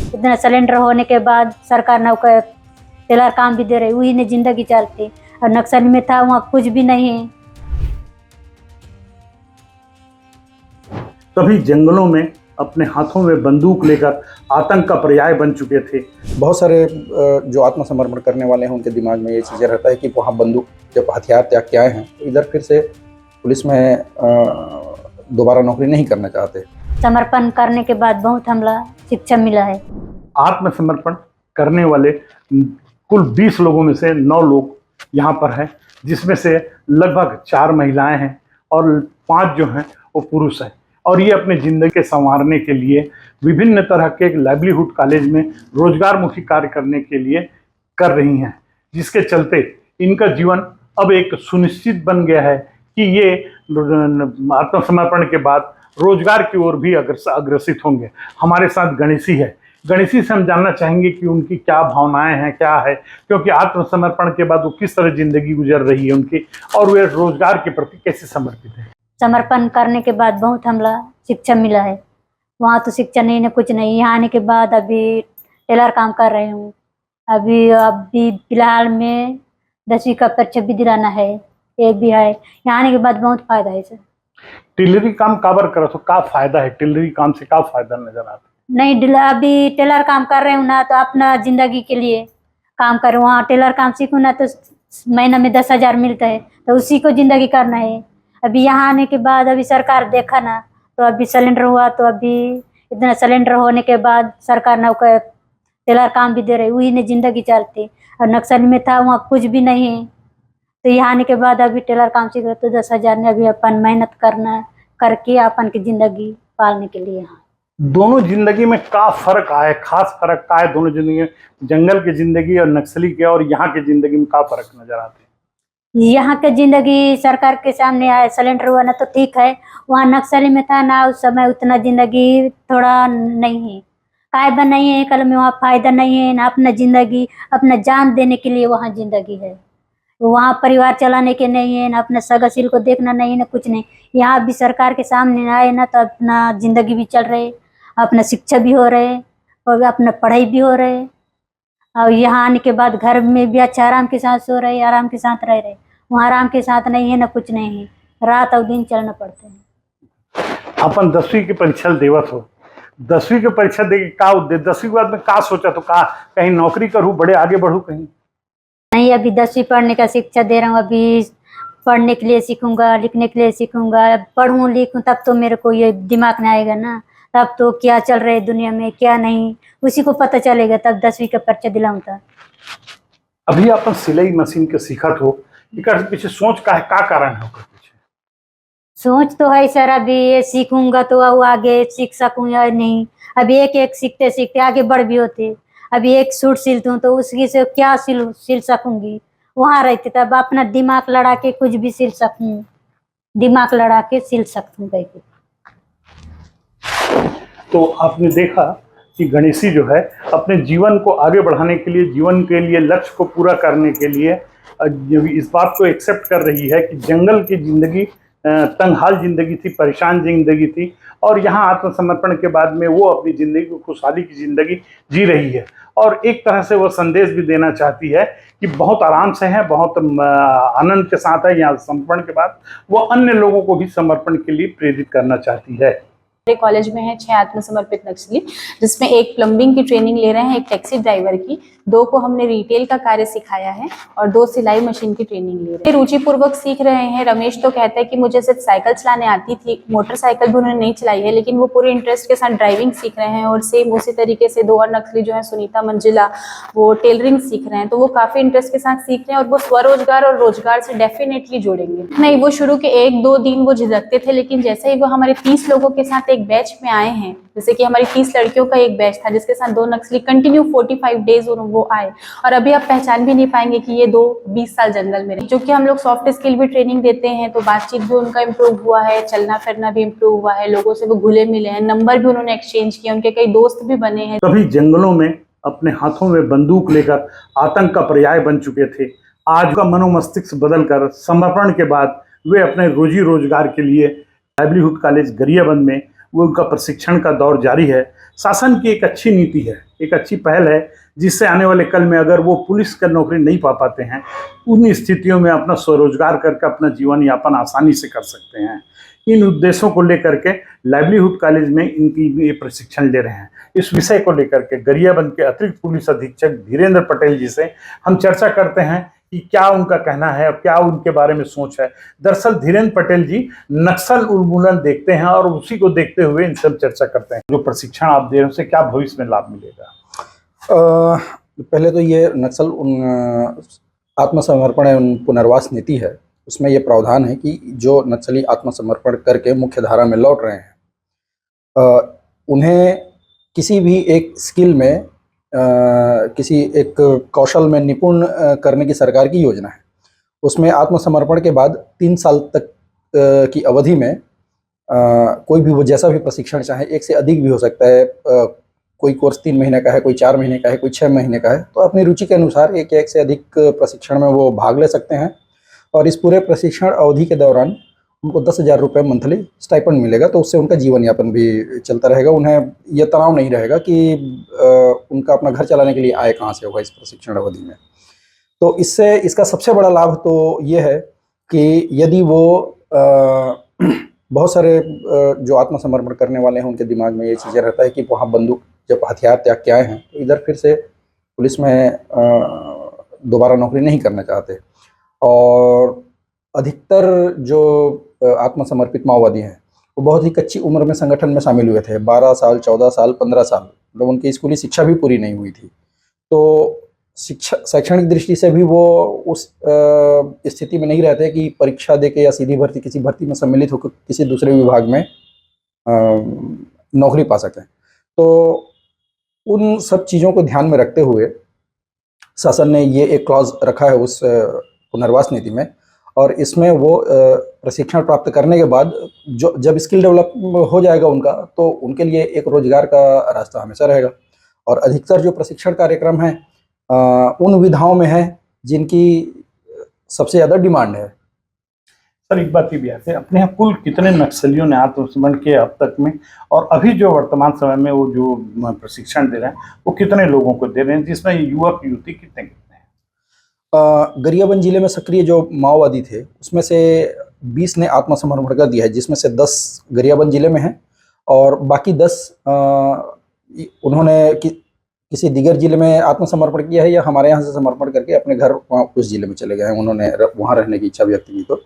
इतना सिलेंडर होने के बाद सरकार नौकर टेलर काम भी दे रही, वही ने जिंदगी चलती। और नक्सल में था वहाँ कुछ भी नहीं है। तभी जंगलों में अपने हाथों में बंदूक लेकर आतंक का पर्याय बन चुके थे। बहुत सारे जो आत्मसमर्पण करने वाले हैं उनके दिमाग में ये चीज़ें रहता है कि वहाँ बंदूक जब हथियार त्याग के आए हैं तो इधर फिर से पुलिस में दोबारा नौकरी नहीं करना चाहते। समर्पण करने के बाद बहुत हमला शिक्षा मिला है। आत्मसमर्पण करने वाले कुल 20 लोगों में से 9 लोग यहाँ पर हैं, जिसमें से लगभग 4 महिलाएं हैं और 5 जो हैं वो पुरुष हैं। और ये अपने ज़िंदगी के संवारने के लिए विभिन्न तरह के लाइवलीहुड कॉलेज में रोजगारमुखी कार्य करने के लिए कर रही हैं, जिसके चलते इनका जीवन अब एक सुनिश्चित बन गया है कि ये आत्मसमर्पण के बाद रोजगार की ओर भी अग्रसित होंगे। हमारे साथ गणेशी है। गणेशी से हम जानना चाहेंगे कि उनकी क्या भावनाएं हैं, क्या है, क्योंकि आत्मसमर्पण के बाद वो किस तरह जिंदगी गुजर रही है उनकी, और वे रोजगार के प्रति कैसे समर्पित है। समर्पण करने के बाद बहुत हमला शिक्षा मिला है। वहाँ तो शिक्षा नहीं न कुछ नहीं। यहाँ आने के बाद अभी टेलर काम कर रही हूँ। अभी फिलहाल में 10वीं का परीक्षा भी दिलाना है, एक भी है। यहाँ आने के बाद बहुत फायदा है सर। टेलरी काम काबर करो तो क्या फायदा है? टेलरी काम से क्या फायदा नजर आता है? नहीं, अभी टेलर काम कर रहे हूँ ना, तो अपना जिंदगी के लिए काम कर। वहाँ टेलर काम सीखूँ ना तो महीना में 10,000 मिलता है, तो उसी को जिंदगी करना है। अभी यहाँ आने के बाद अभी सरकार देखा ना, तो अभी सिलेंडर हुआ, तो अभी इतना सिलेंडर होने के बाद सरकार नौकर टेलर काम भी दे रही, वही ने जिंदगी चलती। और नक्सल में था वहाँ कुछ भी नहीं है, तो यहाँ आने के बाद अभी टेलर काम सीख रहे, तो 10,000 ने अभी अपन मेहनत करना करके अपन की जिंदगी पालने के लिए। यहाँ दोनों जिंदगी में क्या फर्क आया, खास फर्क क्या है दोनों जिंदगी में? जंगल की जिंदगी और नक्सली के और यहाँ की जिंदगी में क्या फर्क नजर आते हैं? यहाँ के जिंदगी सरकार के सामने आया, सिलेंडर हुआ ना तो ठीक है। वहाँ नक्सली में था ना, उस समय उतना जिंदगी थोड़ा नहीं है, कायबा नहीं है, कल में वहाँ फायदा नहीं है ना। अपना जिंदगी अपना जान देने के लिए वहाँ जिंदगी है। वहाँ परिवार चलाने के नहीं है ना, अपना सगासील को देखना नहीं है ना, कुछ नहीं। यहाँ भी सरकार के सामने आए ना तो अपना जिंदगी भी चल रहे, अपना शिक्षा भी हो रहे और अपना पढ़ाई भी हो रहे। और यहाँ आने के बाद घर में भी अच्छा आराम के साथ सो रहे, आराम के साथ रह रहे। वहाँ आराम के साथ नहीं है ना, कुछ नहीं है, रात और दिन चलना पड़ता है। अपन 10वीं की परीक्षा देवत हो, 10वीं की परीक्षा दे के का उद्देश्य? 10वीं के बाद में का सोचा तो का कहीं नौकरी करूँ, बड़े आगे बढ़ूँ कहीं? नहीं, अभी 10वीं पढ़ने का शिक्षा दे रहा हूँ। अभी पढ़ने के लिए सीखूंगा, लिखने के लिए सीखूंगा। पढ़ूँ लिखूँ तब तो मेरे को ये दिमाग में आएगा ना, तब तो क्या चल रहा है दुनिया में क्या नहीं, उसी को पता चलेगा। तब 10वीं का परीक्षा दिलाऊं था। अभी अपन सिलाई मशीन के सीखत हो, इकर पीछे सोच का है, का कारण है ओकर पीछे? सोच तो है सर, अभी ये सीखूंगा तो आगे सीख सकूँ या नहीं। अभी एक एक सीखते सीखते आगे बढ़ भी होते। अभी एक सूट सिलती हूँ तो उसकी से क्या सिल सकूंगी, वहाँ रहते तब अपना दिमाग लड़ा के कुछ भी सिल सकूँ, दिमाग लड़ा के सिल सकती हूँ। तो आपने देखा कि गणेशी जो है अपने जीवन को आगे बढ़ाने के लिए, जीवन के लिए लक्ष्य को पूरा करने के लिए इस बात को एक्सेप्ट कर रही है कि जंगल की जिंदगी तंगहाल जिंदगी थी, परेशान जिंदगी थी, और यहाँ आत्मसमर्पण के बाद में वो अपनी जिंदगी को खुशहाली की जिंदगी जी रही है। और एक तरह से वो संदेश भी देना चाहती है कि बहुत आराम से है, बहुत आनंद के साथ है। यहाँ समर्पण के बाद वो अन्य लोगों को भी समर्पण के लिए प्रेरित करना चाहती है। कॉलेज में है 6 आत्मसमर्पित नक्सली, जिसमें एक प्लम्बिंग की ट्रेनिंग ले रहे हैं, एक टैक्सी ड्राइवर की, 2 को हमने रिटेल का कार्य सिखाया है और 2 सिलाई मशीन की ट्रेनिंग ले रहे हैं। रुचि पूर्वक सीख रहे हैं। रमेश तो कहता है कि मुझे सिर्फ साइकिल चलाने आती थी, मोटरसाइकिल भी उन्होंने नहीं चलाई है, लेकिन वो पूरे इंटरेस्ट के साथ ड्राइविंग सीख रहे हैं। और सेम उसी तरीके से 2 और नक्सली जो है, सुनीता मंजिला, वो टेलरिंग सीख रहे हैं। तो वो काफी इंटरेस्ट के साथ सीख रहे हैं और वो स्वरोजगार और रोजगार से डेफिनेटली जोड़ेंगे। नहीं, वो शुरू के 1-2 दिन वो झिझकते थे, लेकिन जैसे ही वो हमारे 30 लोगों के साथ एक बैच में आए हैं, जैसे कि हमारी 30 लड़कियों का एक बैच था जिसके साथ 2 नक्सली कंटिन्यू 45 डेज वो आए, और अभी आप पहचान भी नहीं पाएंगे कि ये 2 20 साल जंगल में रहे। जो कि हम लोग सॉफ्ट स्किल भी ट्रेनिंग देते हैं, तो बातचीत भी उनका इम्प्रूव हुआ है, चलना फिरना भी इम्प्रूव हुआ है, लोगों से वो घुले मिले हैं, नंबर भी उन्होंने एक्सचेंज किया, उनके कई दोस्त भी बने हैं। तभी जंगलों में अपने हाथों में बंदूक लेकर आतंक का पर्याय बन चुके थे। आज का मनोमस्तिष्क बदलकर समर्पण के बाद वे अपने रोजी रोजगार के लिए लाइवलीहुड कॉलेज गरियाबंद में वो उनका प्रशिक्षण का दौर जारी है। शासन की एक अच्छी नीति है, एक अच्छी पहल है, जिससे आने वाले कल में अगर वो पुलिस का नौकरी नहीं पा पाते हैं, उन स्थितियों में अपना स्वरोजगार करके अपना जीवन यापन आसानी से कर सकते हैं। इन उद्देश्यों को लेकर के लाइवलीहुड कॉलेज में इनकी ये प्रशिक्षण ले रहे हैं। इस विषय को लेकर के गरियाबंद के अतिरिक्त पुलिस अधीक्षक धीरेन्द्र पटेल जी से हम चर्चा करते हैं कि क्या उनका कहना है और क्या उनके बारे में सोच है। दरअसल धीरेन्द्र पटेल जी नक्सल उन्मूलन देखते हैं और उसी को देखते हुए इन सब चर्चा करते हैं। जो प्रशिक्षण आप दे रहे हैं उससे क्या भविष्य में लाभ मिलेगा? पहले तो ये नक्सल आत्मसमर्पण एवं पुनर्वास नीति है, उसमें ये प्रावधान है कि जो नक्सली आत्मसमर्पण करके मुख्य धारा में लौट रहे हैं, उन्हें किसी भी एक स्किल में किसी एक कौशल में निपुण करने की सरकार की योजना है। उसमें आत्मसमर्पण के बाद 3 साल तक की अवधि में कोई भी वो जैसा भी प्रशिक्षण चाहे, एक से अधिक भी हो सकता है, कोई कोर्स 3 महीने का है, कोई 4 महीने का है, कोई 6 महीने का है, तो अपनी रुचि के अनुसार एक से अधिक प्रशिक्षण में वो भाग ले सकते हैं। और इस पूरे प्रशिक्षण अवधि के दौरान उनको 10,000 रुपये मंथली स्टाइपेंड मिलेगा, तो उससे उनका जीवन यापन भी चलता रहेगा। उन्हें ये तनाव नहीं रहेगा कि उनका अपना घर चलाने के लिए आय कहाँ से होगा इस प्रशिक्षण अवधि में। तो इससे इसका सबसे बड़ा लाभ तो ये है कि यदि वो बहुत सारे जो आत्मसमर्पण करने वाले हैं उनके दिमाग में ये चीज़ें रहता है कि वहाँ बंदूक जब हथियार त्याग के आए हैं तो इधर फिर से पुलिस में दोबारा नौकरी नहीं करना चाहते। और अधिकतर जो आत्मसमर्पित माओवादी हैं वो बहुत ही कच्ची उम्र में संगठन में शामिल हुए थे, 12 साल, 14 साल, 15 साल, मतलब उनकी स्कूली शिक्षा भी पूरी नहीं हुई थी। तो शिक्षा शैक्षणिक दृष्टि से भी वो उस स्थिति में नहीं रहते कि परीक्षा देके या सीधी भर्ती किसी भर्ती में सम्मिलित होकर किसी दूसरे विभाग में नौकरी पा सकें। तो उन सब चीज़ों को ध्यान में रखते हुए शासन ने ये एक क्लॉज रखा है उस पुनर्वास नीति में, और इसमें वो प्रशिक्षण प्राप्त करने के बाद जो जब स्किल डेवलप हो जाएगा उनका, तो उनके लिए एक रोजगार का रास्ता हमेशा रहेगा। और अधिकतर जो प्रशिक्षण कार्यक्रम हैं उन विधाओं में है जिनकी सबसे ज़्यादा डिमांड है। सर एक बात ये भी आती है, अपने यहाँ कुल कितने नक्सलियों ने आत्मसमर्पण किया अब तक में, और अभी जो वर्तमान समय में वो जो प्रशिक्षण दे रहे हैं वो कितने लोगों को दे रहे हैं, जिसमें युवक युवती कितने हैं? गरियाबंद जिले में सक्रिय जो माओवादी थे उसमें से 20 ने आत्मसमर्पण कर दिया है, जिसमें से 10 गरियाबंद जिले में हैं और बाकी 10 उन्होंने किसी दीगर जिले में आत्मसमर्पण किया है या हमारे यहाँ से समर्पण करके अपने घर वहाँ उस जिले में चले गए हैं, उन्होंने वहाँ रहने की इच्छा व्यक्त की। तो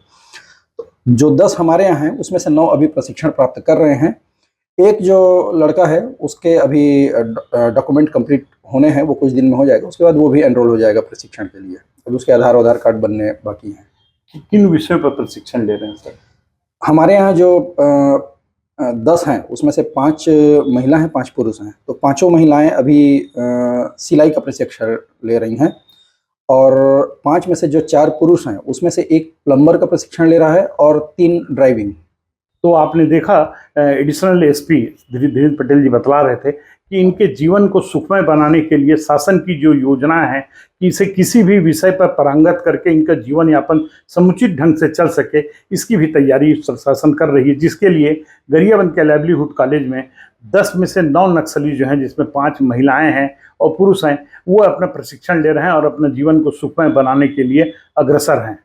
जो 10 हमारे यहाँ हैं उसमें से 9 अभी प्रशिक्षण प्राप्त कर रहे हैं। एक जो लड़का है उसके अभी डॉक्यूमेंट कंप्लीट होने हैं, वो कुछ दिन में हो जाएगा, उसके बाद वो भी एनरोल हो जाएगा प्रशिक्षण के लिए। अब उसके आधार कार्ड बनने बाकी हैं। किन विषयों पर प्रशिक्षण ले रहे हैं सर? हमारे यहाँ जो 10 हैं उसमें से 5 महिला हैं, 5 पुरुष हैं। तो 5 महिलाएं अभी सिलाई का प्रशिक्षण ले रही हैं और 5 में से जो 4 पुरुष हैं उसमें से एक प्लम्बर का प्रशिक्षण ले रहा है और 3 ड्राइविंग। तो आपने देखा एडिशनल एसपी धीरेन्द्र पटेल जी बतला रहे थे कि इनके जीवन को सुखमय बनाने के लिए शासन की जो योजना है कि इसे किसी भी विषय पर पारंगत करके इनका जीवन यापन समुचित ढंग से चल सके, इसकी भी तैयारी शासन कर रही है, जिसके लिए गरियाबंद के लाइवलीहुड कॉलेज में 10 में से 9 नक्सली जो हैं, जिसमें 5 महिलाएं हैं और पुरुष हैं, वो अपना प्रशिक्षण ले रहे हैं और अपने जीवन को सुखमय बनाने के लिए अग्रसर हैं।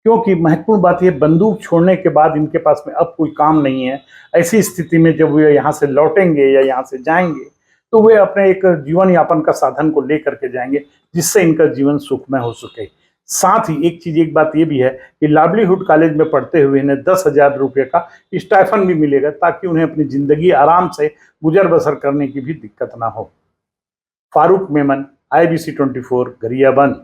क्योंकि महत्वपूर्ण बात ये, बंदूक छोड़ने के बाद इनके पास में अब कोई काम नहीं है। ऐसी स्थिति में जब वे यहाँ से लौटेंगे या यहाँ से जाएंगे तो वे अपने एक जीवन यापन का साधन को लेकर के जाएंगे, जिससे इनका जीवन सुखमय हो सके। साथ ही एक बात ये भी है कि लाइवलीहुड कॉलेज में पढ़ते हुए इन्हें 10,000 रुपये का स्टाइफन भी मिलेगा, ताकि उन्हें अपनी ज़िंदगी आराम से गुजर बसर करने की भी दिक्कत ना हो। फारूक मेमन, IBC 24, गरियाबंद।